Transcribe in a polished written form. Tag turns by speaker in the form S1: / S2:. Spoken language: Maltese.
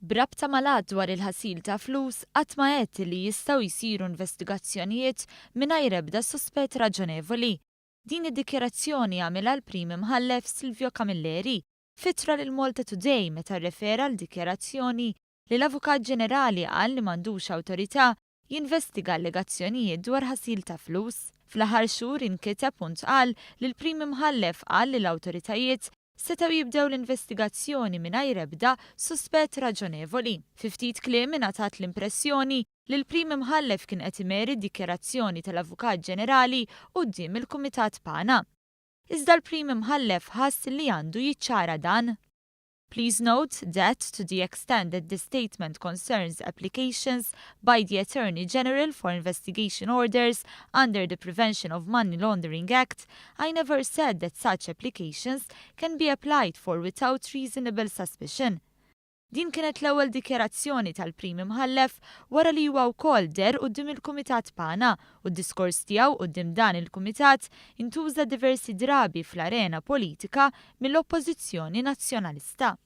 S1: Brabta mal-Att dwar il-ħasil ta' flus qatt ma qed li jistgħu jsiru investigazzjonijiet mingħajr ebda suspett raġonevoli. Din id-dikjarazzjoni għamilha il-Prim Imħallef Silvio Camilleri fittra lil Malta Today meta rrefera l-dikjarazzjoni li l-Avukat Ġenerali qal li m'għandux awtorità jinvestiga allegazzjonijiet dwar ħasil ta' flus. Fl-aħħar xhur inkiteb u ntqal li l-Prim Imħallef qal li l-awtoritajiet setgħu jibdew l-investigazzjoni mingħajr ebda suspett raġonevoli. Fi ftit kliem ingħatat l-impressjoni li l-Prim Imħallef kien qed imeri d-dikjarazzjoni tal-Avukat Ġenerali quddiem il-Kumitat Pana. Iżda l-Prim Imħallef ħass li għandu jiċċara dan. Please note that to the extent that the statement concerns applications by the Attorney General for investigation orders under the Prevention of Money Laundering Act, I never said that such applications can be applied for without reasonable suspicion. Din kienet l-ewwel dikjarazzjoni tal-Prim Imħallef wara li huwa wkoll der quddiem il-Kumitat Pana u d-diskors tiegħu quddiem dan il-Kumitat intuża diversi drabi fl-arena politika mill-Oppożizzjoni Nazzjonalista.